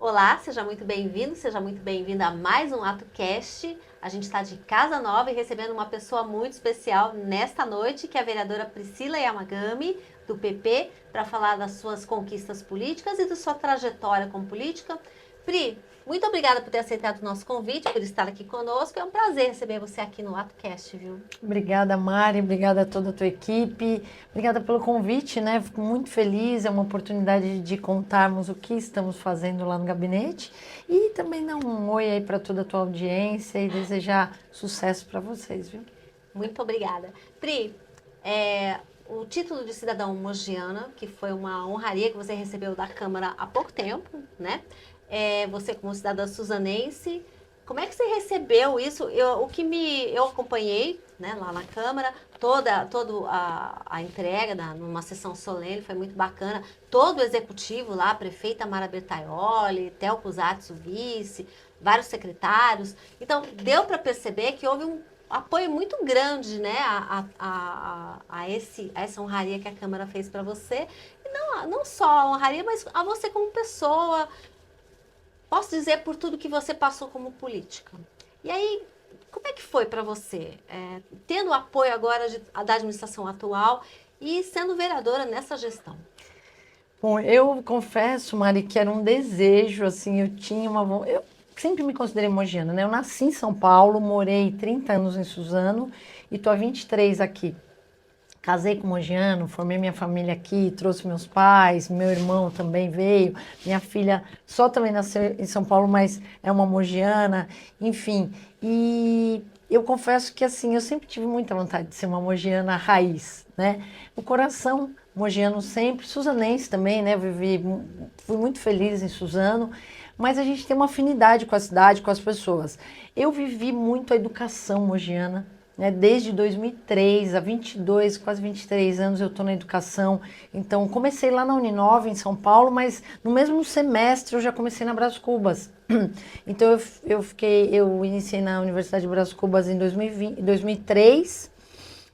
Olá, seja muito bem-vindo, seja muito bem-vinda a mais um AtoCast. A gente está de casa nova e recebendo uma pessoa muito especial nesta noite, que é a vereadora Priscila Yamagami, do PP, para falar das suas conquistas políticas e da sua trajetória como política. Pri, muito obrigada por ter aceitado o nosso convite, por estar aqui conosco. É um prazer receber você aqui no AtoCast, viu? Obrigada, Mari, obrigada a toda a tua equipe, obrigada pelo convite, né? Fico muito feliz, é uma oportunidade de contarmos o que estamos fazendo lá no gabinete e também dar um oi aí para toda a tua audiência e desejar sucesso para vocês, viu? Muito obrigada. Pri, o título de cidadã mogiana, que foi uma honraria que você recebeu da Câmara há pouco tempo, né? Você como cidadã suzanense, como é que você recebeu isso? Eu acompanhei, né, lá na Câmara, toda a entrega numa sessão solene, foi muito bacana. Todo o executivo lá, a prefeita Mara Bertaioli, Theo Cusatz, o vice, vários secretários. Então, deu para perceber que houve um apoio muito grande, né, a essa honraria que a Câmara fez para você. E não só a honraria, mas a você como pessoa. Posso dizer por tudo que você passou como política. E aí, como é que foi para você, tendo o apoio agora da administração atual e sendo vereadora nessa gestão? Bom, eu confesso, Mari, que era um desejo, assim, eu tinha eu sempre me considerei mogiana, né? Eu nasci em São Paulo, morei 30 anos em Suzano e tô há 23 aqui. Casei com mogiano, formei minha família aqui, trouxe meus pais, meu irmão também veio, minha filha só também nasceu em São Paulo, mas é uma mogiana, enfim. E eu confesso que assim, eu sempre tive muita vontade de ser uma mogiana raiz, né? O coração mogiano sempre, suzanense também, né? Fui muito feliz em Suzano, mas a gente tem uma afinidade com a cidade, com as pessoas. Eu vivi muito a educação mogiana, né? Desde 2003, há 22, quase 23 anos eu estou na educação. Então, comecei lá na Uninove, em São Paulo, mas no mesmo semestre eu já comecei na Brás Cubas. Então, eu iniciei na Universidade de Brás Cubas em 2003,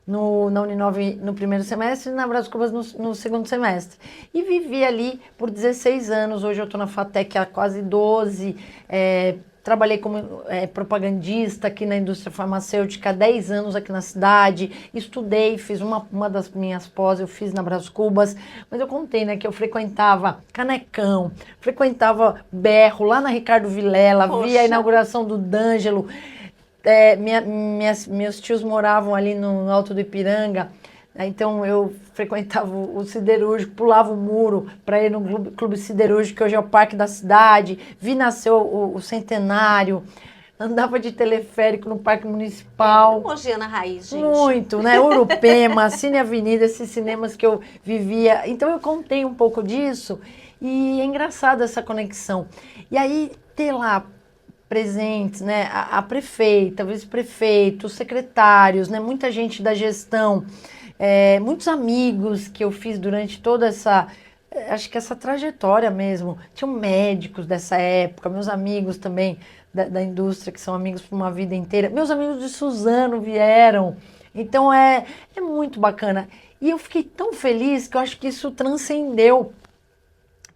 na Uninove no primeiro semestre e na Brás Cubas no segundo semestre. E vivi ali por 16 anos. Hoje eu estou na FATEC há quase 12. Trabalhei como propagandista aqui na indústria farmacêutica há 10 anos aqui na cidade. Estudei, fiz uma das minhas pós, eu fiz na Brás Cubas. Mas eu contei, né, que eu frequentava Canecão, frequentava Berro, lá na Ricardo Vilela, via a Poxa, inauguração do D'Angelo. Meus tios moravam ali no Alto do Ipiranga, então eu frequentava o siderúrgico, pulava o muro para ir no clube siderúrgico, que hoje é o Parque da Cidade, vi nascer o Centenário, andava de teleférico no Parque uma Municipal, mogiana raiz, gente. muito, né? Urupema, Cine Avenida, esses cinemas que eu vivia. Então eu contei um pouco disso e é engraçado essa conexão. E aí ter lá presentes, né? A prefeita, vice-prefeito, os secretários, né? Muita gente da gestão, muitos amigos que eu fiz durante toda essa, acho que essa trajetória mesmo. Tinham médicos dessa época, meus amigos também da indústria, que são amigos por uma vida inteira. Meus amigos de Suzano vieram. Então é muito bacana. E eu fiquei tão feliz que eu acho que isso transcendeu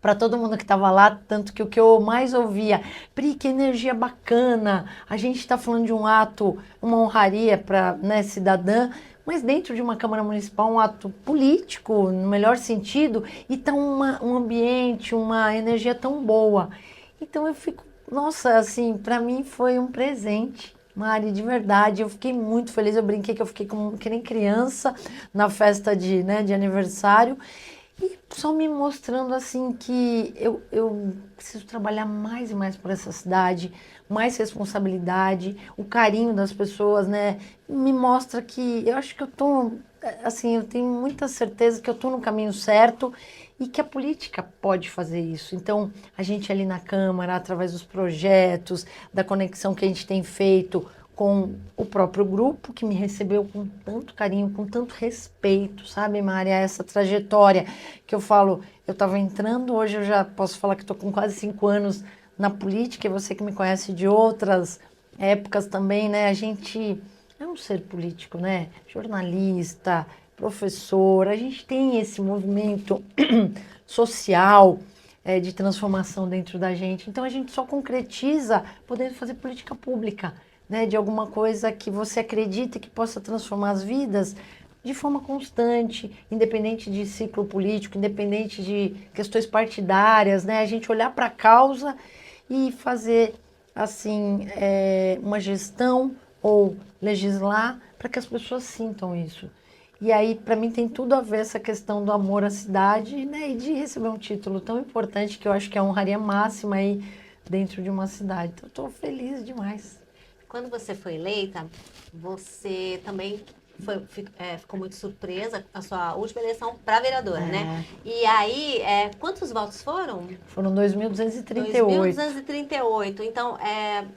para todo mundo que estava lá, tanto que o que eu mais ouvia, Pri, que energia bacana, a gente está falando de um ato, uma honraria para, né, cidadã, mas dentro de uma Câmara Municipal, um ato político, no melhor sentido, e tá um ambiente, uma energia tão boa. Então eu fico, nossa, assim, para mim foi um presente. Mari, de verdade, eu fiquei muito feliz. Eu brinquei que eu fiquei como que nem criança na festa de aniversário. E só me mostrando assim que eu preciso trabalhar mais e mais por essa cidade, mais responsabilidade, o carinho das pessoas, né? Me mostra que eu acho que eu tô, assim, eu tenho muita certeza que eu tô no caminho certo e que a política pode fazer isso. Então, a gente ali na Câmara, através dos projetos, da conexão que a gente tem feito com o próprio grupo, que me recebeu com tanto carinho, com tanto respeito, sabe, Maria? Essa trajetória que eu falo, eu estava entrando, hoje eu já posso falar que estou com quase 5 anos na política, e você que me conhece de outras épocas também, né? A gente é um ser político, né? Jornalista, professor, a gente tem esse movimento social de transformação dentro da gente. Então a gente só concretiza podendo fazer política pública, né, de alguma coisa que você acredita que possa transformar as vidas de forma constante, independente de ciclo político, independente de questões partidárias, né, a gente olhar para a causa e fazer assim uma gestão ou legislar para que as pessoas sintam isso. E aí, para mim, tem tudo a ver essa questão do amor à cidade, né, e de receber um título tão importante que eu acho que é a honraria máxima aí dentro de uma cidade. Então, estou feliz demais. Quando você foi eleita, você também ficou muito surpresa com a sua última eleição para vereadora, né? E aí, quantos votos foram? Foram 2.238. 2.238. Então,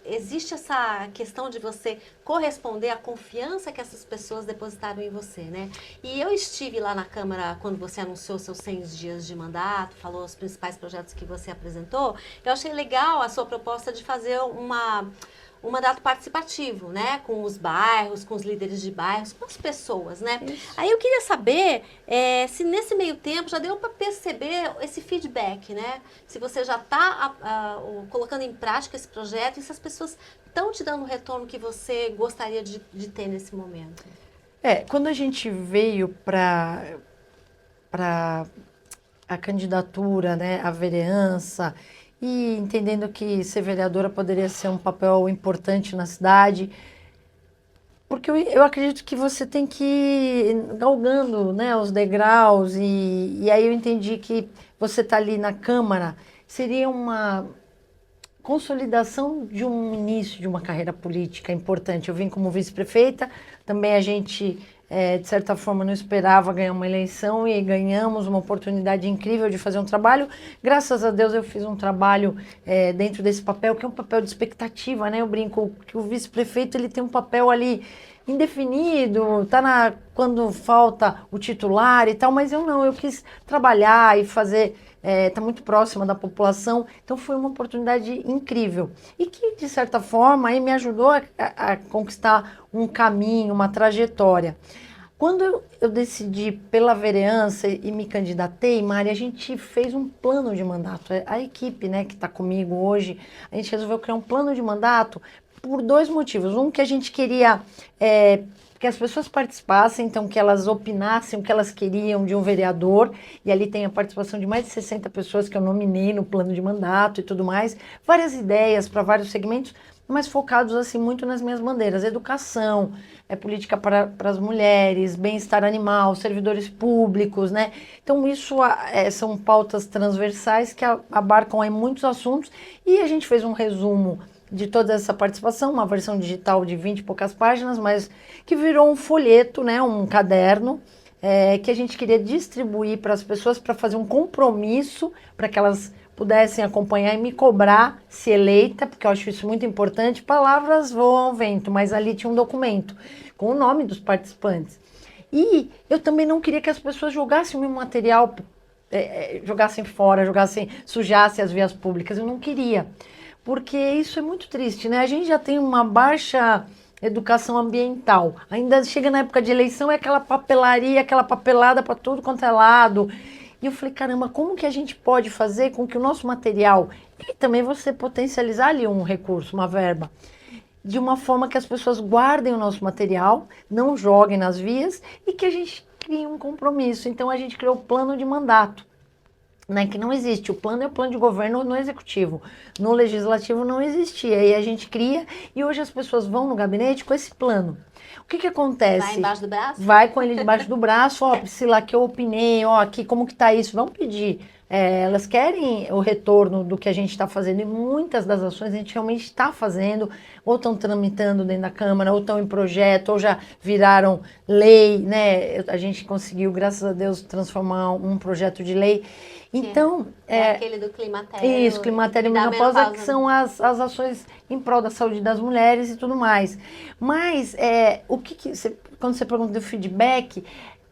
existe essa questão de você corresponder à confiança que essas pessoas depositaram em você, né? E eu estive lá na Câmara quando você anunciou seus 100 dias de mandato, falou os principais projetos que você apresentou. Eu achei legal a sua proposta de fazer um mandato participativo, né? Com os bairros, com os líderes de bairros, com as pessoas, né? Isso. Aí eu queria saber se nesse meio tempo já deu para perceber esse feedback, né? Se você já está colocando em prática esse projeto e se as pessoas estão te dando o retorno que você gostaria de ter nesse momento. Quando a gente veio para a candidatura, né, a vereança, e entendendo que ser vereadora poderia ser um papel importante na cidade, porque eu acredito que você tem que ir galgando, né, os degraus, e aí eu entendi que você tá ali na Câmara seria uma consolidação de um início de uma carreira política importante. Eu vim como vice-prefeita, também a gente, de certa forma, não esperava ganhar uma eleição e ganhamos uma oportunidade incrível de fazer um trabalho. Graças a Deus eu fiz um trabalho dentro desse papel, que é um papel de expectativa, né? Eu brinco que o vice-prefeito ele tem um papel ali indefinido, quando falta o titular e tal, mas eu quis trabalhar e fazer, tá muito próxima da população, então foi uma oportunidade incrível e que de certa forma aí me ajudou a conquistar um caminho, uma trajetória. Quando eu decidi pela vereança e me candidatei, Mari, a gente fez um plano de mandato. A equipe, né, que está comigo hoje, a gente resolveu criar um plano de mandato por dois motivos. Um, que a gente queria que as pessoas participassem, então que elas opinassem o que elas queriam de um vereador, e ali tem a participação de mais de 60 pessoas que eu nominei no plano de mandato e tudo mais, várias ideias para vários segmentos, mas focados assim muito nas minhas bandeiras: educação, política para as mulheres, bem-estar animal, servidores públicos, né? Então isso são pautas transversais que abarcam aí muitos assuntos, e a gente fez um resumo de toda essa participação, uma versão digital de 20 e poucas páginas, mas que virou um folheto, né, um caderno, que a gente queria distribuir para as pessoas para fazer um compromisso, para que elas pudessem acompanhar e me cobrar se eleita, porque eu acho isso muito importante. Palavras voam ao vento, mas ali tinha um documento com o nome dos participantes. E eu também não queria que as pessoas jogassem o meu material, jogassem fora, sujassem as vias públicas. Eu não queria, porque isso é muito triste, né? A gente já tem uma baixa educação ambiental. Ainda chega na época de eleição, é aquela papelaria, aquela papelada para tudo quanto é lado. E eu falei, caramba, como que a gente pode fazer com que o nosso material, e também você potencializar ali um recurso, uma verba, de uma forma que as pessoas guardem o nosso material, não joguem nas vias, e que a gente crie um compromisso. Então a gente criou o plano de mandato, né, que não existe. O plano é o plano de governo no executivo. No legislativo não existia. E a gente cria, e hoje as pessoas vão no gabinete com esse plano. O que acontece? Vai embaixo do braço? Vai com ele debaixo do braço. Ó, Priscila, aqui eu opinei, ó, aqui como que tá isso? Vamos pedir. Elas querem o retorno do que a gente está fazendo, e muitas das ações a gente realmente está fazendo, ou estão tramitando dentro da Câmara, ou estão em projeto, ou já viraram lei, né? A gente conseguiu, graças a Deus, transformar um projeto de lei. Então, aquele do climatério. Isso, climatério e menopausa, que são as ações em prol da saúde das mulheres e tudo mais. Mas, quando você pergunta do feedback,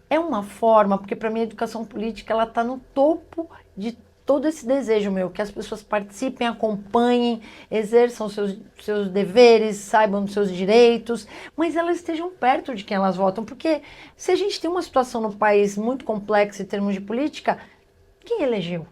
é uma forma, porque para mim a educação política ela está no topo de todo esse desejo meu, que as pessoas participem, acompanhem, exerçam seus deveres, saibam dos seus direitos, mas elas estejam perto de quem elas votam, porque se a gente tem uma situação no país muito complexa em termos de política, quem elegeu?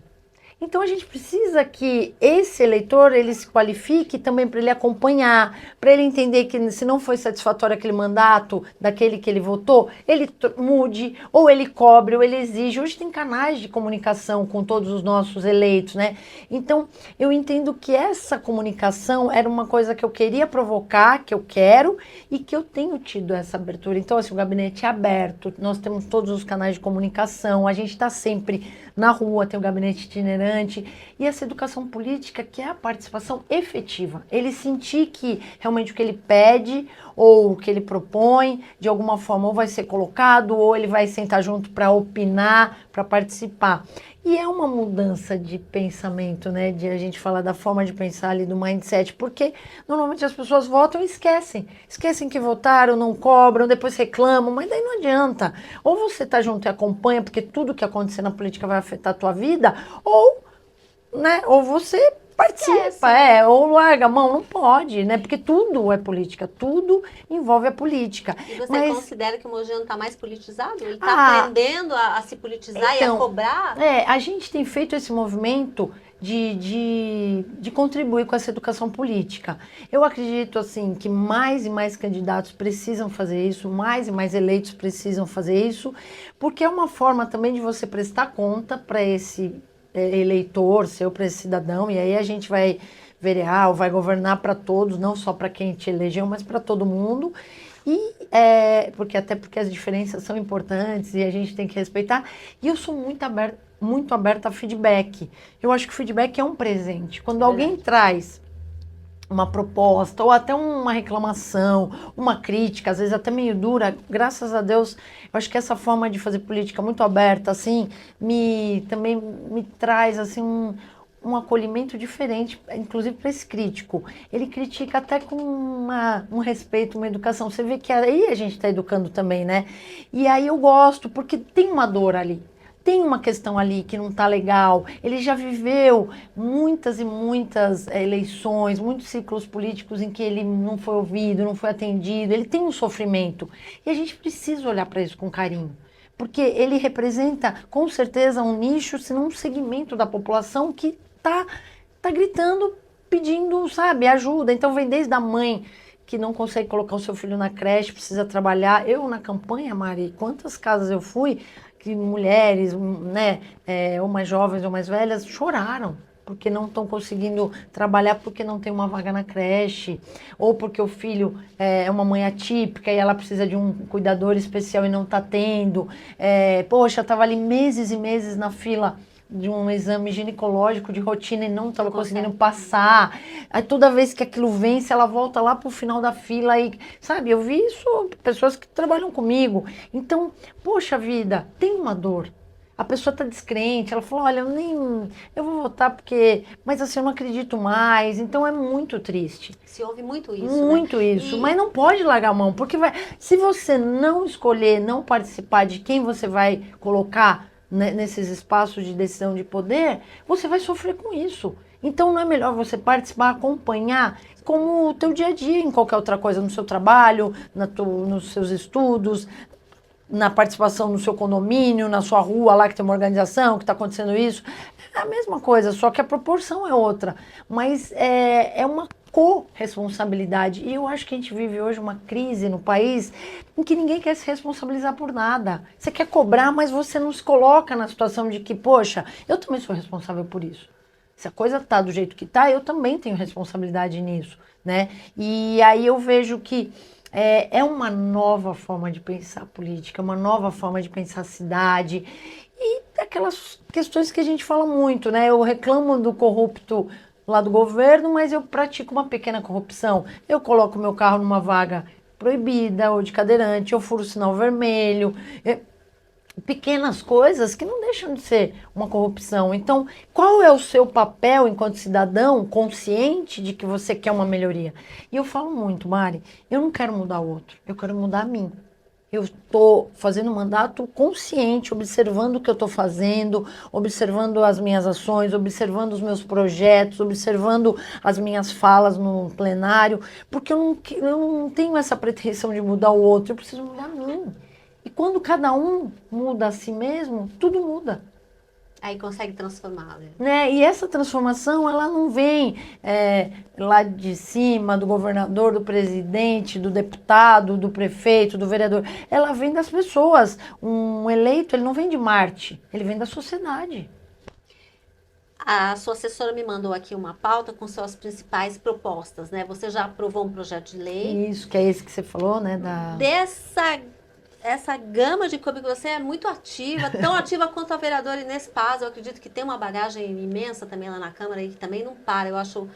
Então a gente precisa que esse eleitor ele se qualifique também para ele acompanhar, para ele entender que se não foi satisfatório aquele mandato daquele que ele votou, ele mude, ou ele cobre, ou ele exige. Hoje tem canais de comunicação com todos os nossos eleitos, né? Então eu entendo que essa comunicação era uma coisa que eu queria provocar, que eu quero e que eu tenho tido essa abertura. Então assim, o gabinete é aberto, nós temos todos os canais de comunicação, a gente está sempre na rua, tem o gabinete itinerante, e essa educação política que é a participação efetiva. Ele sentir que realmente o que ele pede ou o que ele propõe, de alguma forma, ou vai ser colocado, ou ele vai sentar junto para opinar, para participar. E é uma mudança de pensamento, né? De a gente falar da forma de pensar ali, do mindset, porque normalmente as pessoas votam e esquecem. Esquecem que votaram, não cobram, depois reclamam, mas daí não adianta. Ou você tá junto e acompanha, porque tudo que acontecer na política vai afetar a tua vida, ou, né? Ou você participa, ou larga a mão, não pode, né? Porque tudo é política, tudo envolve a política. E você considera que o Mogiano está mais politizado? Ele está aprendendo a se politizar e a cobrar? A gente tem feito esse movimento de contribuir com essa educação política. Eu acredito, assim, que mais e mais candidatos precisam fazer isso, mais e mais eleitos precisam fazer isso, porque é uma forma também de você prestar conta para esse eleitor, seu para esse cidadão, e aí a gente vai verear ou vai governar para todos, não só para quem te elegeu, mas para todo mundo. E porque as diferenças são importantes e a gente tem que respeitar. E eu sou muito aberta a feedback. Eu acho que o feedback é um presente. Quando alguém traz uma proposta ou até uma reclamação, uma crítica, às vezes até meio dura, graças a Deus, eu acho que essa forma de fazer política muito aberta, assim, também me traz, assim, um acolhimento diferente, inclusive para esse crítico. Ele critica até com um respeito, uma educação. Você vê que aí a gente está educando também, né? E aí eu gosto, porque tem uma dor ali. Tem uma questão ali que não está legal. Ele já viveu muitas e muitas eleições, muitos ciclos políticos em que ele não foi ouvido, não foi atendido. Ele tem um sofrimento. E a gente precisa olhar para isso com carinho. Porque ele representa, com certeza, um nicho, se não um segmento da população que tá gritando, pedindo, sabe, ajuda. Então vem desde a mãe que não consegue colocar o seu filho na creche, precisa trabalhar. Eu, na campanha, Mari, quantas casas eu fui, que mulheres, né, ou mais jovens ou mais velhas, choraram porque não estão conseguindo trabalhar porque não tem uma vaga na creche, ou porque o filho é uma mãe atípica e ela precisa de um cuidador especial e não está tendo. Poxa, estava ali meses e meses na fila de um exame ginecológico de rotina e não estava conseguindo passar. Aí toda vez que aquilo vence, ela volta lá para o final da fila e, sabe, eu vi isso, pessoas que trabalham comigo. Então, poxa vida, tem uma dor. A pessoa está descrente, ela falou, olha, eu vou votar porque, mas assim, eu não acredito mais. Então é muito triste. Se ouve muito isso, muito, né? Isso, mas não pode largar a mão, porque se você não escolher, não participar de quem você vai colocar nesses espaços de decisão de poder, você vai sofrer com isso. Então não é melhor você participar, acompanhar como o teu dia a dia em qualquer outra coisa, no seu trabalho, nos seus estudos, na participação no seu condomínio, na sua rua lá que tem uma organização, que está acontecendo isso. É a mesma coisa, só que a proporção é outra. Mas é uma corresponsabilidade. E eu acho que a gente vive hoje uma crise no país em que ninguém quer se responsabilizar por nada. Você quer cobrar, mas você não se coloca na situação de que, poxa, eu também sou responsável por isso. Se a coisa está do jeito que está, eu também tenho responsabilidade nisso, né? E aí eu vejo que é uma nova forma de pensar política, uma nova forma de pensar a cidade e aquelas questões que a gente fala muito, né? Eu reclamo do corrupto lá do governo, mas eu pratico uma pequena corrupção. Eu coloco meu carro numa vaga proibida ou de cadeirante, eu furo o sinal vermelho, pequenas coisas que não deixam de ser uma corrupção. Então, qual é o seu papel enquanto cidadão consciente de que você quer uma melhoria? E eu falo muito, Mari, eu não quero mudar o outro, eu quero mudar a mim. Eu estou fazendo um mandato consciente, observando o que eu estou fazendo, observando as minhas ações, observando os meus projetos, observando as minhas falas no plenário, porque eu não tenho essa pretensão de mudar o outro, eu preciso mudar a mim. E quando cada um muda a si mesmo, tudo muda. Aí consegue transformar, né? Né? E essa transformação, ela não vem lá de cima, do governador, do presidente, do deputado, do prefeito, do vereador. Ela vem das pessoas. Um eleito, ele não vem de Marte, ele vem da sociedade. A sua assessora me mandou aqui uma pauta com suas principais propostas, né? Você já aprovou um projeto de lei. Isso, que é esse que você falou, né? Essa gama de coisa que você é muito ativa, tão ativa quanto a vereadora Inês Paz. Eu acredito que tem uma bagagem imensa também lá na Câmara e que também não para. Eu acho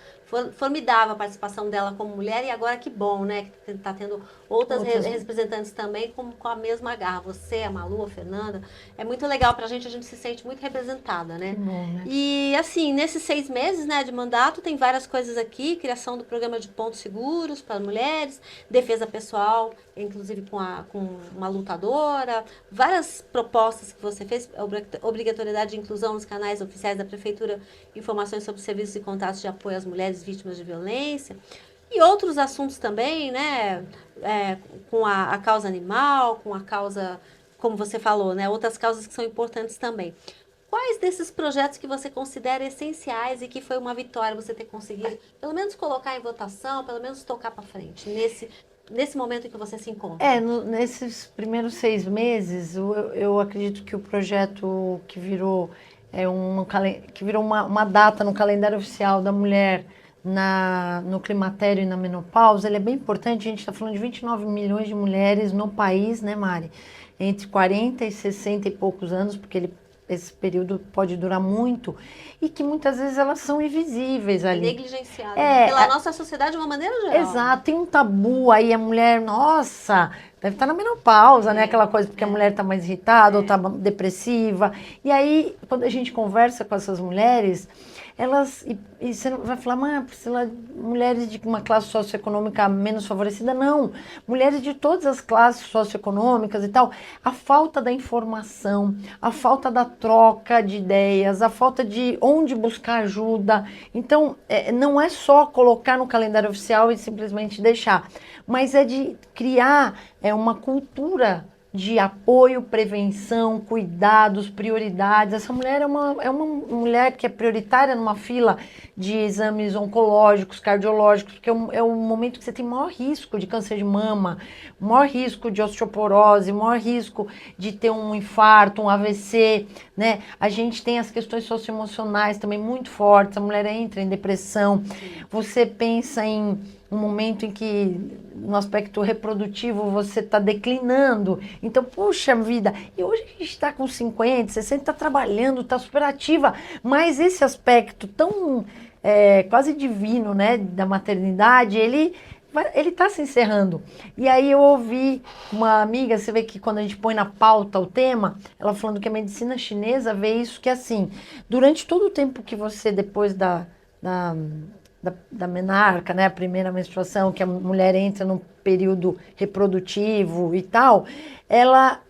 formidável a participação dela como mulher e agora que bom, né? Que está tendo outras representantes também com a mesma garra. Você, a Malu, a Fernanda. É muito legal pra gente se sente muito representada, né? Que bom, né? E assim, nesses 6 meses, né, de mandato, tem várias coisas aqui, criação do programa de pontos seguros para mulheres, defesa pessoal, inclusive com uma lutadora, várias propostas que você fez, obrigatoriedade de inclusão nos canais oficiais da Prefeitura, informações sobre serviços e contatos de apoio às mulheres vítimas de violência, e outros assuntos também, né, com a causa animal, com a causa, como você falou, né, outras causas que são importantes também. Quais desses projetos que você considera essenciais e que foi uma vitória você ter conseguido, pelo menos colocar em votação, pelo menos tocar para frente, nesse momento em que você se encontra? Nesses primeiros 6 meses, eu acredito que o projeto que virou, uma data no calendário oficial da mulher no climatério e na menopausa, ele é bem importante. A gente está falando de 29 milhões de mulheres no país, né, Mari? Entre 40 e 60 e poucos anos, porque esse período pode durar muito, e que muitas vezes elas são invisíveis ali. Negligenciadas pela nossa sociedade de uma maneira geral. Exato, tem um tabu aí, a mulher, nossa, deve estar na menopausa, né? Aquela coisa, porque a mulher está mais irritada ou está depressiva. E aí, quando a gente conversa com essas mulheres, elas, e você vai falar, mas Priscila, mulheres de uma classe socioeconômica menos favorecida, não. Mulheres de todas as classes socioeconômicas e tal. A falta da informação, a falta da troca de ideias, a falta de onde buscar ajuda. Então, não é só colocar no calendário oficial e simplesmente deixar, mas é de criar uma cultura de apoio, prevenção, cuidados, prioridades. Essa mulher é uma mulher que é prioritária numa fila de exames oncológicos, cardiológicos, porque é o momento que você tem maior risco de câncer de mama, maior risco de osteoporose, maior risco de ter um infarto, um AVC, né? A gente tem as questões socioemocionais também muito fortes, a mulher entra em depressão. Você pensa em um momento em que no aspecto reprodutivo você está declinando, então, puxa vida, e hoje a gente está com 50, 60, está trabalhando, está super ativa, mas esse aspecto tão quase divino, né, da maternidade, ele está se encerrando. E aí eu ouvi uma amiga, você vê que quando a gente põe na pauta o tema, ela falando que a medicina chinesa vê isso, que assim, durante todo o tempo que você, depois da menarca, né, a primeira menstruação, que a mulher entra num período reprodutivo e tal, ela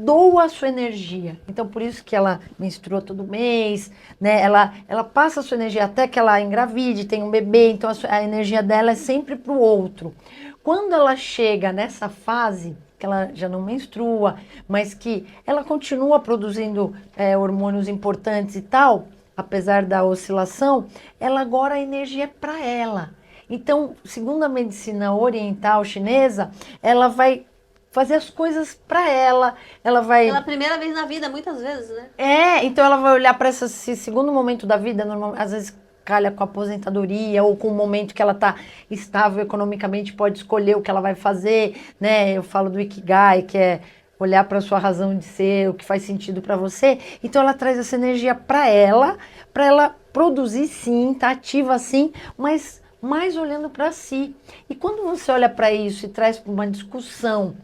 doa a sua energia. Então, por isso que ela menstrua todo mês, né? Ela passa a sua energia até que ela engravide, tem um bebê, então a energia dela é sempre para o outro. Quando ela chega nessa fase, que ela já não menstrua, mas que ela continua produzindo hormônios importantes e tal, apesar da oscilação, ela agora a energia é para ela. Então, segundo a medicina oriental chinesa, ela vai fazer as coisas para ela, ela vai... Pela primeira vez na vida, muitas vezes, né? Então ela vai olhar para esse segundo momento da vida, às vezes calha com a aposentadoria ou com o momento que ela está estável economicamente, pode escolher o que ela vai fazer, né? Eu falo do Ikigai, que é olhar para a sua razão de ser, o que faz sentido para você. Então ela traz essa energia para ela produzir sim, tá ativa sim, mas mais olhando para si. E quando você olha para isso e traz para uma discussão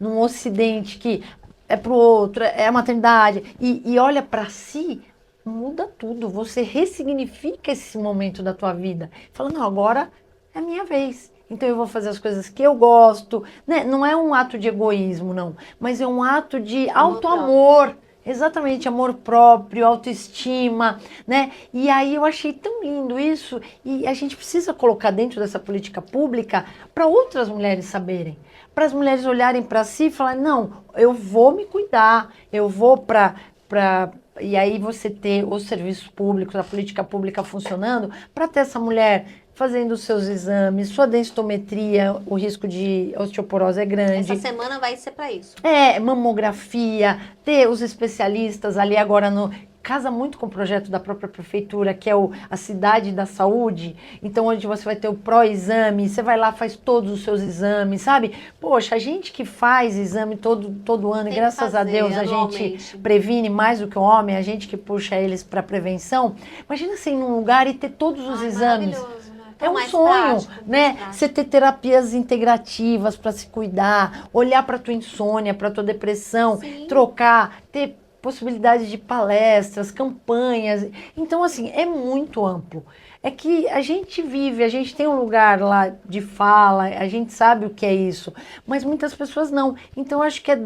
num ocidente que é para o outro, é a maternidade, e olha para si, muda tudo. Você ressignifica esse momento da tua vida. Fala, não, agora é a minha vez. Então eu vou fazer as coisas que eu gosto, né? Não é um ato de egoísmo, não, mas é um ato de auto-amor. Exatamente, amor próprio, autoestima, né? E aí eu achei tão lindo isso, e a gente precisa colocar dentro dessa política pública para outras mulheres saberem, para as mulheres olharem para si e falar, não, eu vou me cuidar, eu vou e aí você ter os serviços públicos, a política pública funcionando, para ter essa mulher fazendo os seus exames, sua densitometria, o risco de osteoporose é grande. Essa semana vai ser para isso. Mamografia, ter os especialistas ali agora casa muito com o projeto da própria prefeitura, que é a Cidade da Saúde, então onde você vai ter o pró-exame, você vai lá, faz todos os seus exames, sabe? Poxa, a gente que faz exame todo ano, e graças a Deus a gente previne mais do que o homem, a gente que puxa eles para prevenção. Imagina você ir num lugar e ter todos os exames. Maravilhoso. É um sonho, né? Você ter terapias integrativas para se cuidar, olhar para tua insônia, para tua depressão, Sim. trocar, ter possibilidade de palestras, campanhas. Então, assim, é muito amplo. É que a gente vive, a gente tem um lugar lá de fala, a gente sabe o que é isso, mas muitas pessoas não. Então, acho que é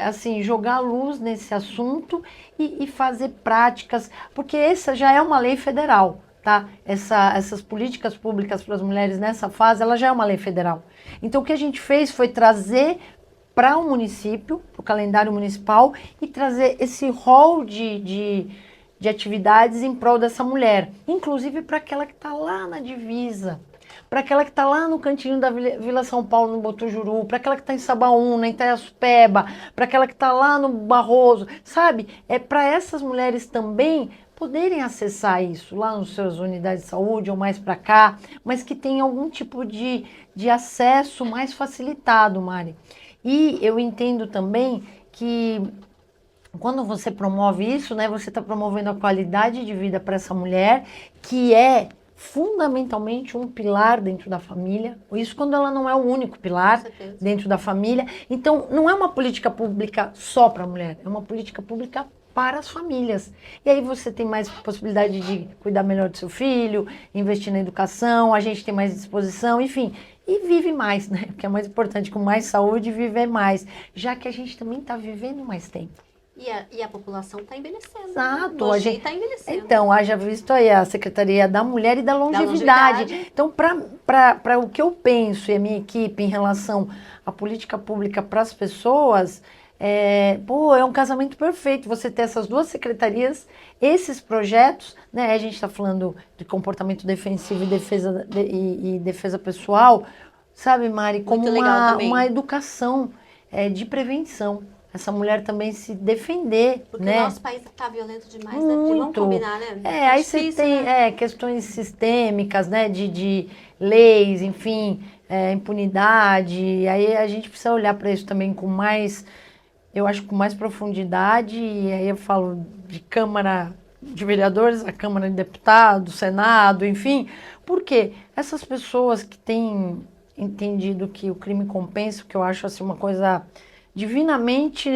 assim, jogar luz nesse assunto e fazer práticas, porque essa já é uma lei federal. Tá? Essas políticas públicas para as mulheres nessa fase, ela já é uma lei federal. Então, o que a gente fez foi trazer para o município, para o calendário municipal, e trazer esse rol de atividades em prol dessa mulher. Inclusive para aquela que está lá na divisa, para aquela que está lá no cantinho da Vila São Paulo, no Botujuru, para aquela que está em Sabaúna, em Itaiaçupeba, para aquela que está lá no Barroso, sabe? É para essas mulheres também poderem acessar isso lá nas suas unidades de saúde ou mais para cá, mas que tenham algum tipo de acesso mais facilitado, Mari. E eu entendo também que quando você promove isso, né, você está promovendo a qualidade de vida para essa mulher, que é fundamentalmente um pilar dentro da família. Isso quando ela não é o único pilar dentro da família. Então, não é uma política pública só para a mulher, é uma política pública para as famílias. E aí você tem mais possibilidade de cuidar melhor do seu filho, investir na educação, a gente tem mais disposição, enfim, e vive mais, né? Porque é mais importante, com mais saúde, viver mais, já que a gente também está vivendo mais tempo. E a população está envelhecendo. Exato. A gente está envelhecendo. Então, haja visto aí a Secretaria da Mulher e da Longevidade. Então, para o que eu penso e a minha equipe em relação à política pública para as pessoas, é um casamento perfeito você ter essas duas secretarias, esses projetos, né? A gente está falando de comportamento defensivo e defesa pessoal, sabe, Mari? Como uma educação de prevenção. Essa mulher também se defender, porque né? o nosso país está violento demais, né? Vamos combinar, né? Aí difícil, você tem questões sistêmicas, né? De leis, enfim, impunidade. Aí a gente precisa olhar para isso também com mais, eu acho, com mais profundidade. E aí eu falo de Câmara de Vereadores, a Câmara de Deputados, Senado, enfim. Porque essas pessoas que têm entendido que o crime compensa, que eu acho assim uma coisa divinamente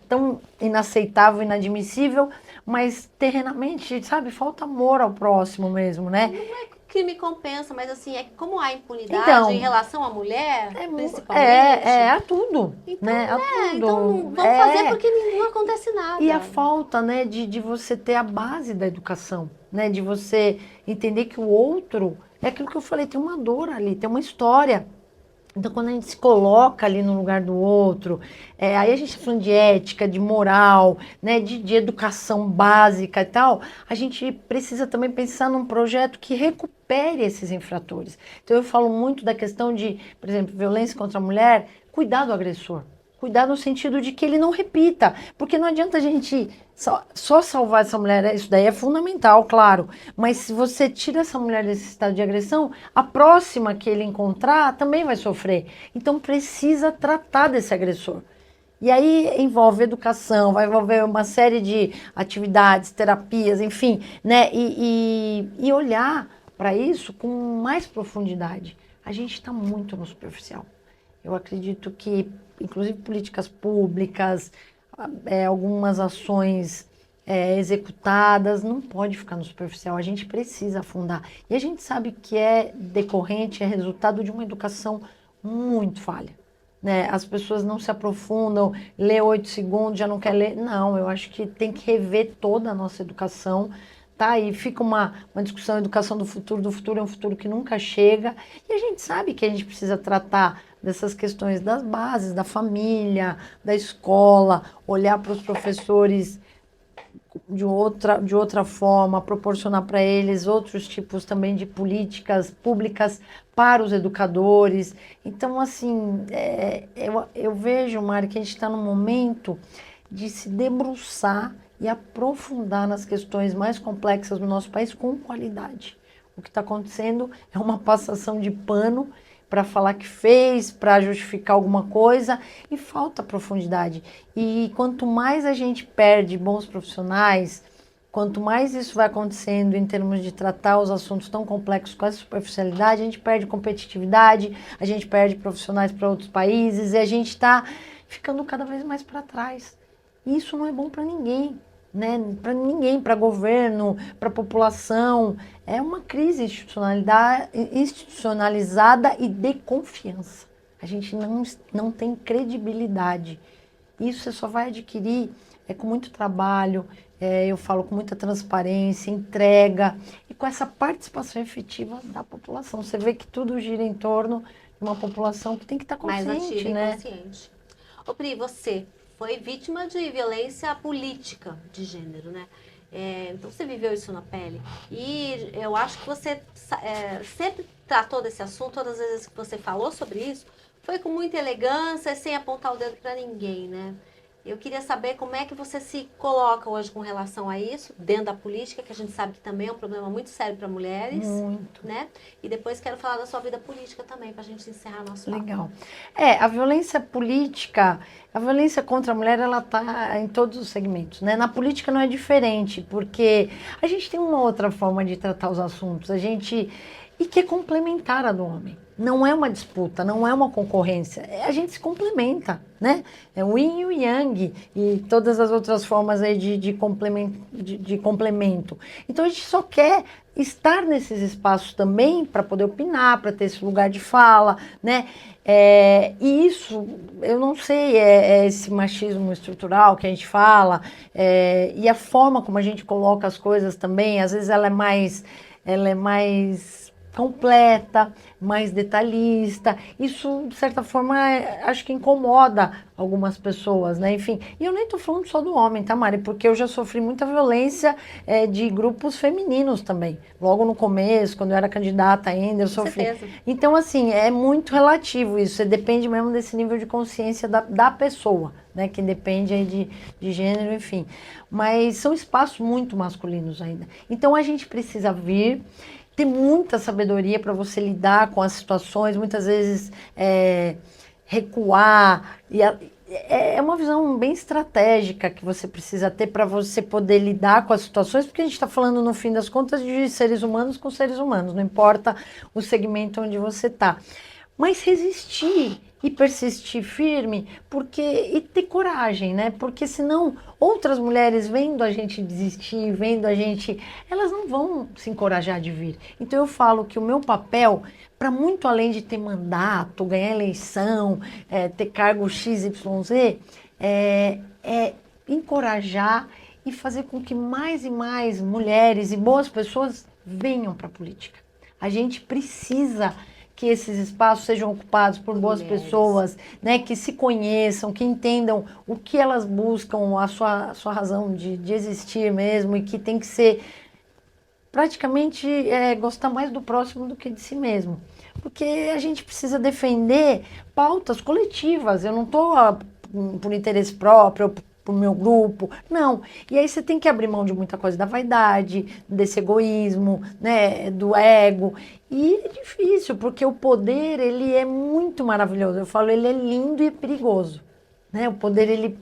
tão inaceitável, inadmissível, mas terrenamente, sabe, falta amor ao próximo mesmo, né? Não é que crime compensa, mas assim, como há impunidade em relação à mulher, principalmente. A tudo, então, né? A tudo. Então vamos fazer porque não acontece nada. E a falta, né, de você ter a base da educação, né? De você entender que o outro, é aquilo que eu falei, tem uma dor ali, tem uma história. Então, quando a gente se coloca ali no lugar do outro, aí a gente está falando de ética, de moral, né, de educação básica e tal, a gente precisa também pensar num projeto que recupere esses infratores. Então, eu falo muito da questão de, por exemplo, violência contra a mulher, cuidar do agressor. Cuidar no sentido de que ele não repita, porque não adianta a gente só salvar essa mulher, isso daí é fundamental, claro, mas se você tira essa mulher desse estado de agressão, a próxima que ele encontrar também vai sofrer. Então precisa tratar desse agressor. E aí envolve educação, vai envolver uma série de atividades, terapias, enfim, né? E olhar para isso com mais profundidade. A gente está muito no superficial. Eu acredito que, inclusive, políticas públicas, algumas ações executadas, não pode ficar no superficial, a gente precisa afundar. E a gente sabe que é decorrente, é resultado de uma educação muito falha. Né? As pessoas não se aprofundam, lê 8 segundos, já não quer ler. Não, eu acho que tem que rever toda a nossa educação, tá? E fica uma discussão, educação do futuro é um futuro que nunca chega. E a gente sabe que a gente precisa tratar dessas questões das bases, da família, da escola, olhar para os professores de outra forma, proporcionar para eles outros tipos também de políticas públicas para os educadores. Então, assim, eu vejo, Mari, que a gente está num momento de se debruçar e aprofundar nas questões mais complexas do nosso país com qualidade. O que está acontecendo é uma passação de pano para falar que fez, para justificar alguma coisa, e falta profundidade. E quanto mais a gente perde bons profissionais, quanto mais isso vai acontecendo em termos de tratar os assuntos tão complexos com essa superficialidade, a gente perde competitividade, a gente perde profissionais para outros países, e a gente está ficando cada vez mais para trás. E isso não é bom para ninguém, né? Para ninguém, para governo, para população. É uma crise institucionalizada e de confiança. A gente não tem credibilidade. Isso você só vai adquirir com muito trabalho, eu falo com muita transparência, entrega e com essa participação efetiva da população. Você vê que tudo gira em torno de uma população que tem que estar consciente, mais ativa, né? E consciente. Ô Pri, você foi vítima de violência política de gênero, né? Então você viveu isso na pele. E eu acho que você sempre tratou desse assunto, todas as vezes que você falou sobre isso, foi com muita elegância, sem apontar o dedo para ninguém, né? Eu queria saber como é que você se coloca hoje com relação a isso, dentro da política, que a gente sabe que também é um problema muito sério para mulheres. Muito. Né? E depois quero falar da sua vida política também, para a gente encerrar nosso papo. Legal. A violência política, a violência contra a mulher, ela está em todos os segmentos, né? Na política não é diferente, porque a gente tem uma outra forma de tratar os assuntos, e que é complementar a do homem. Não é uma disputa, não é uma concorrência, a gente se complementa, né? É o yin e o yang e todas as outras formas aí de complemento. Então a gente só quer estar nesses espaços também para poder opinar, para ter esse lugar de fala, né? E isso, eu não sei, esse machismo estrutural que a gente fala, e a forma como a gente coloca as coisas também, às vezes ela é mais completa, mais detalhista. Isso, de certa forma, acho que incomoda algumas pessoas, né? Enfim, e eu nem tô falando só do homem, tá, Mari? Porque eu já sofri muita violência de grupos femininos também. Logo no começo, quando eu era candidata ainda, eu sofri. Com certeza. Então, assim, é muito relativo isso. Depende mesmo desse nível de consciência da pessoa, né? Que depende aí de gênero, enfim. Mas são espaços muito masculinos ainda. Então, a gente precisa ter muita sabedoria para você lidar com as situações, muitas vezes recuar. É uma visão bem estratégica que você precisa ter para você poder lidar com as situações, porque a gente está falando, no fim das contas, de seres humanos com seres humanos, não importa o segmento onde você está. Mas resistir e persistir firme, e ter coragem, né? Porque senão outras mulheres vendo a gente desistir, elas não vão se encorajar de vir. Então eu falo que o meu papel, para muito além de ter mandato, ganhar eleição, ter cargo XYZ, é encorajar e fazer com que mais e mais mulheres e boas pessoas venham para a política. A gente precisa que esses espaços sejam ocupados por boas pessoas, né, que se conheçam, que entendam o que elas buscam, a sua razão de existir mesmo, e que tem que ser praticamente gostar mais do próximo do que de si mesmo. Porque a gente precisa defender pautas coletivas. Eu não estou por interesse próprio, pro meu grupo, não. E aí você tem que abrir mão de muita coisa da vaidade, desse egoísmo, né, do ego. E é difícil, porque o poder, ele é muito maravilhoso. Eu falo, ele é lindo e perigoso, né? O poder,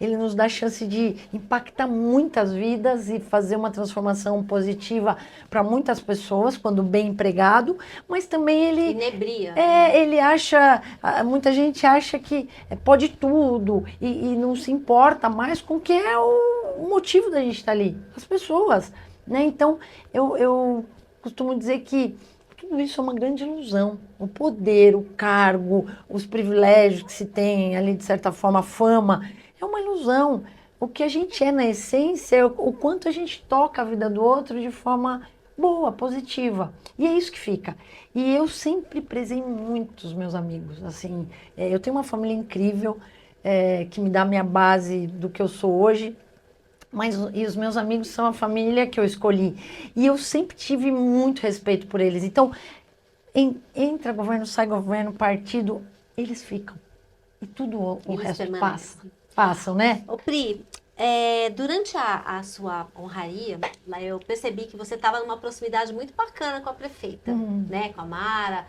ele nos dá a chance de impactar muitas vidas e fazer uma transformação positiva para muitas pessoas, quando bem empregado, mas também ele... Inebria. Ele acha... Muita gente acha que pode tudo e não se importa mais com o que é o motivo da gente estar ali, as pessoas, né? Então, eu costumo dizer que tudo isso é uma grande ilusão. O poder, o cargo, os privilégios que se tem ali, de certa forma, a fama, é uma ilusão. o que a gente é na essência, é o quanto a gente toca a vida do outro de forma boa, positiva. E é isso que fica. E eu sempre prezei muito os meus amigos. Assim, eu tenho uma família incrível, que me dá a minha base do que eu sou hoje. E os meus amigos são a família que eu escolhi. E eu sempre tive muito respeito por eles. Então, entra governo, sai governo, partido, eles ficam. E tudo o Eles resto permanecem. passam, né? Ô, Pri, durante a sua honraria, lá eu percebi que você estava numa proximidade muito bacana com a prefeita, né? Com a Mara.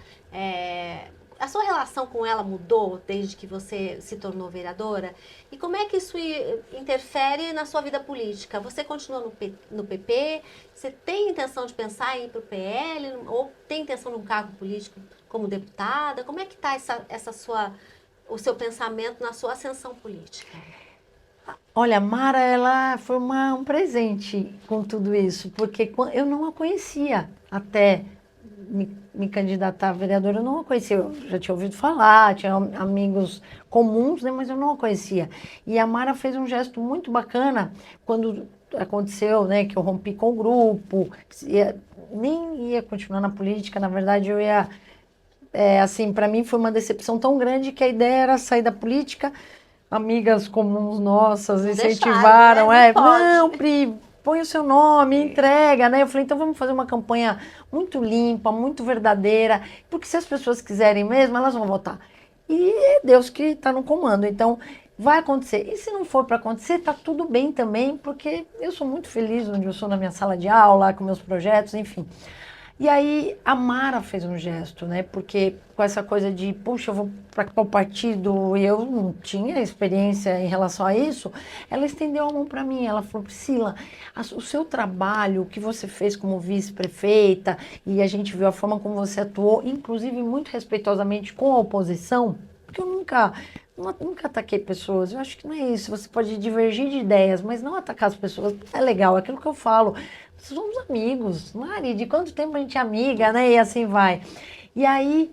A sua relação com ela mudou desde que você se tornou vereadora? E como é que isso interfere na sua vida política? Você continua no PP? Você tem intenção de pensar em ir para o PL? Ou tem intenção de um cargo político como deputada? Como é que está o seu pensamento na sua ascensão política? Olha, a Mara, ela foi um presente com tudo isso, porque eu não a conhecia até me candidatar a vereadora, eu não a conhecia. Eu já tinha ouvido falar, tinha amigos comuns, né, mas eu não a conhecia. E a Mara fez um gesto muito bacana quando aconteceu, né, que eu rompi com o grupo, nem ia continuar na política, na verdade eu ia... assim, para mim foi uma decepção tão grande que a ideia era sair da política. Amigas comuns nossas Não incentivaram, deixaram, né? Não pode. Não, Pri, põe o seu nome, entrega, né? Eu falei, então vamos fazer uma campanha muito limpa, muito verdadeira, porque se as pessoas quiserem mesmo, elas vão votar. E é Deus que está no comando, então vai acontecer. E se não for para acontecer, tá tudo bem também, porque eu sou muito feliz onde eu sou na minha sala de aula, com meus projetos, enfim. E aí a Mara fez um gesto, né? Porque com essa coisa de, puxa, eu vou para qual partido, e eu não tinha experiência em relação a isso, ela estendeu a mão para mim. Ela falou, Priscila, o seu trabalho, o que você fez como vice-prefeita, e a gente viu a forma como você atuou, inclusive muito respeitosamente com a oposição, porque eu nunca ataquei pessoas, eu acho que não é isso. Você pode divergir de ideias, mas não atacar as pessoas. É legal, é aquilo que eu falo. Somos amigos, Mari, de quanto tempo a gente é amiga, né? E assim vai. E aí,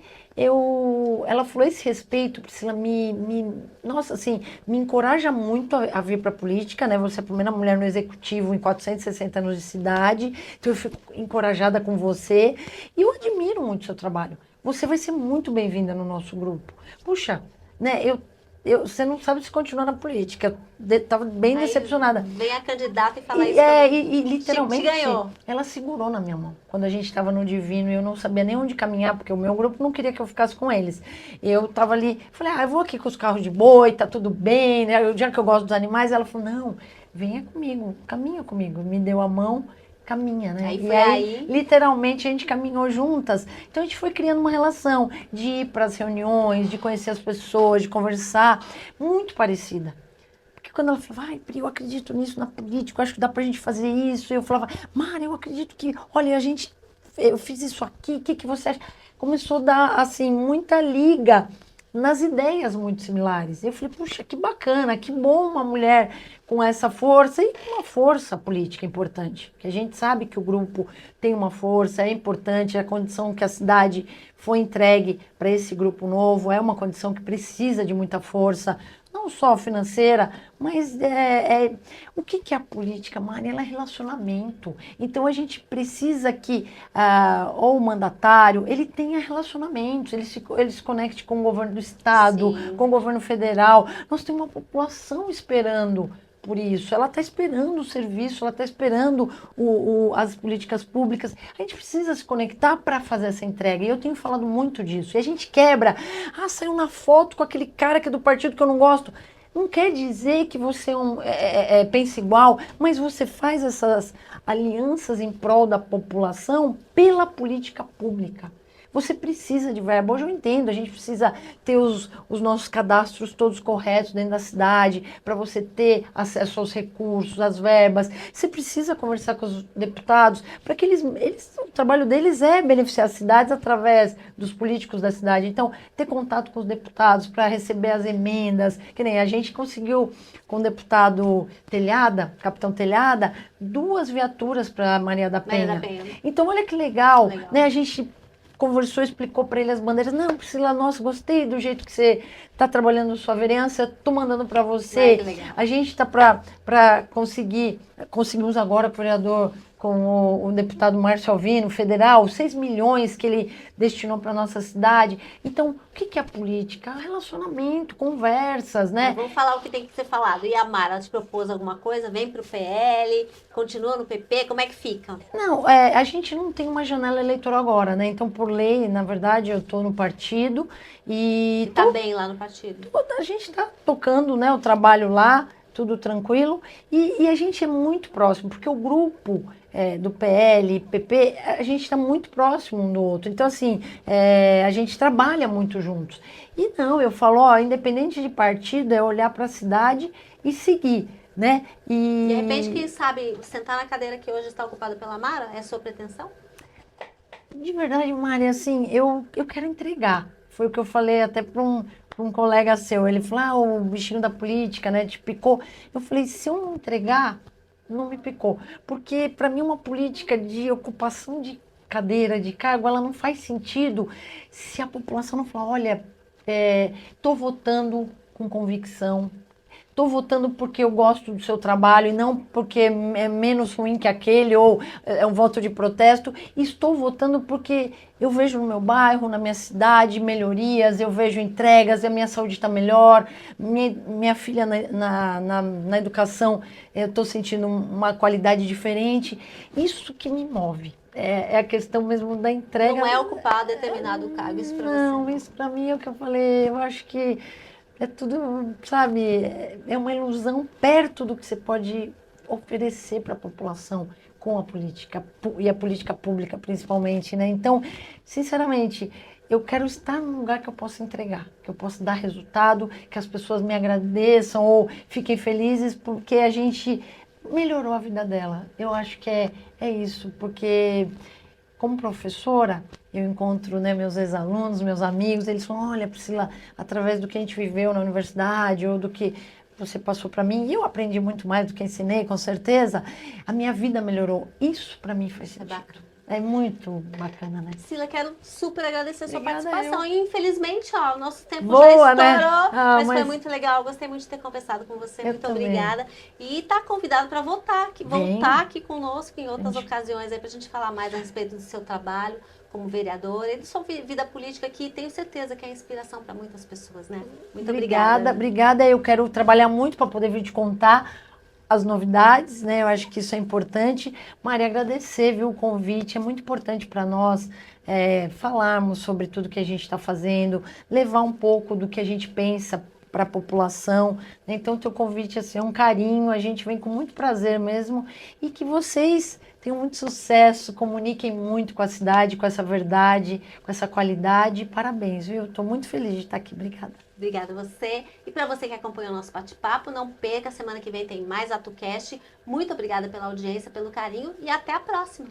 ela falou, esse respeito, Priscila, nossa, assim, me encoraja muito a vir para a política, né? Você é a primeira mulher no executivo em 460 anos de cidade, então eu fico encorajada com você. E eu admiro muito o seu trabalho. Você vai ser muito bem-vinda no nosso grupo. Puxa, né? Você não sabe se continuar na política. Eu estava bem decepcionada. Vem a candidata e fala isso pra mim. E literalmente, te ganhou. Ela segurou na minha mão. Quando a gente estava no Divino, eu não sabia nem onde caminhar, porque o meu grupo não queria que eu ficasse com eles. Eu estava ali, falei, eu vou aqui com os carros de boi, tá tudo bem, né? Já que eu gosto dos animais, ela falou, não, venha comigo, caminha comigo. Me deu a mão, caminha, né? Aí, literalmente, a gente caminhou juntas. Então, a gente foi criando uma relação de ir para as reuniões, de conhecer as pessoas, de conversar, muito parecida. Porque quando ela falava, ai, Pri, eu acredito nisso na política, eu acho que dá pra gente fazer isso. Eu falava, Mara, eu acredito que, olha, eu fiz isso aqui, o que você acha? Começou a dar, assim, muita liga nas ideias muito similares. Eu falei, puxa, que bacana, que bom uma mulher com essa força e uma força política importante. Que a gente sabe que o grupo tem uma força, é importante, a condição que a cidade foi entregue para esse grupo novo é uma condição que precisa de muita força, não só financeira, mas o que é a política, Mari? Ela é relacionamento. Então a gente precisa que ou o mandatário, ele tenha relacionamentos, ele se conecte com o governo do estado, Sim. com o governo federal. Nós temos uma população esperando por isso, ela está esperando o serviço, ela está esperando as políticas públicas. A gente precisa se conectar para fazer essa entrega. E eu tenho falado muito disso. E a gente quebra. Saiu na foto com aquele cara que é do partido que eu não gosto. Não quer dizer que você pensa igual, mas você faz essas alianças em prol da população pela política pública. Você precisa de verba. Hoje eu entendo, a gente precisa ter os nossos cadastros todos corretos dentro da cidade, para você ter acesso aos recursos, às verbas. Você precisa conversar com os deputados, para que o trabalho deles é beneficiar as cidades através dos políticos da cidade. Então, ter contato com os deputados para receber as emendas, que nem a gente conseguiu com o deputado Telhada, capitão Telhada, 2 viaturas para Maria da Penha. Então, olha que legal. Né? A gente conversou, explicou para ele as bandeiras. Não, Priscila, nossa, gostei do jeito que você está trabalhando sua vereança, estou mandando para você. Ai, que legal. A gente está para conseguimos agora, o vereador, com o deputado Márcio Alvino, federal, 6 milhões que ele destinou para a nossa cidade. Então, o que é a política? Relacionamento, conversas, né? Vamos falar o que tem que ser falado. E a Mara, ela te propôs alguma coisa? Vem pro PL? Continua no PP? Como é que fica? Não, a gente não tem uma janela eleitoral agora, né? Então, por lei, na verdade, eu estou no partido e... Tá bem lá no partido? A gente está tocando, né, o trabalho lá, tudo tranquilo, e a gente é muito próximo, porque o grupo do PL, PP, a gente está muito próximo um do outro. Então, assim, a gente trabalha muito juntos. E não, eu falo, ó, independente de partido, é olhar para a cidade e seguir, né? E... De repente, quem sabe, sentar na cadeira que hoje está ocupada pela Mara, é a sua pretensão? De verdade, Mari, assim, eu quero entregar. Foi o que eu falei até para um colega seu. Ele falou, o bichinho da política, né, te picou. Eu falei, se eu não entregar, não me picou. Porque, para mim, uma política de ocupação de cadeira, de cargo, ela não faz sentido se a população não falar, olha, estou votando com convicção. Estou votando porque eu gosto do seu trabalho e não porque é menos ruim que aquele ou é um voto de protesto. Estou votando porque eu vejo no meu bairro, na minha cidade, melhorias, eu vejo entregas, a minha saúde está melhor, minha filha na educação, eu estou sentindo uma qualidade diferente. Isso que me move. É a questão mesmo da entrega. Não é ocupar determinado cargo, isso para você? Não, isso para mim é o que eu falei. Eu acho que é tudo, sabe, é uma ilusão perto do que você pode oferecer para a população com a política, e a política pública principalmente, né? Então, sinceramente, eu quero estar num lugar que eu possa entregar, que eu possa dar resultado, que as pessoas me agradeçam ou fiquem felizes porque a gente melhorou a vida dela. Eu acho que é isso, porque... Como professora, eu encontro, né, meus ex-alunos, meus amigos, eles falam, olha, Priscila, através do que a gente viveu na universidade ou do que você passou para mim, e eu aprendi muito mais do que ensinei, com certeza, a minha vida melhorou. Isso para mim faz sentido. É muito bacana, né? Priscila, quero super agradecer a sua Obrigada, participação. E, infelizmente, ó, o nosso tempo Boa, já estourou, né? mas foi muito legal. Gostei muito de ter conversado com você. Muito também. Obrigada. E tá convidado para voltar aqui conosco em outras ocasiões aí pra gente falar mais a respeito do seu trabalho como vereador e da sua vida política, que tenho certeza que é inspiração para muitas pessoas, né? Muito obrigada. Obrigada. Eu quero trabalhar muito para poder vir te contar as novidades, né? Eu acho que isso é importante. Maria, agradecer, viu, o convite. É muito importante para nós falarmos sobre tudo que a gente está fazendo, levar um pouco do que a gente pensa para a população. Né? Então, o teu convite assim, é um carinho. A gente vem com muito prazer mesmo. E que vocês tenham muito sucesso, comuniquem muito com a cidade, com essa verdade, com essa qualidade. Parabéns, viu? Estou muito feliz de estar aqui. Obrigada. Obrigada a você. E para você que acompanhou o nosso bate-papo, não perca, semana que vem tem mais AtoCast. Muito obrigada pela audiência, pelo carinho e até a próxima.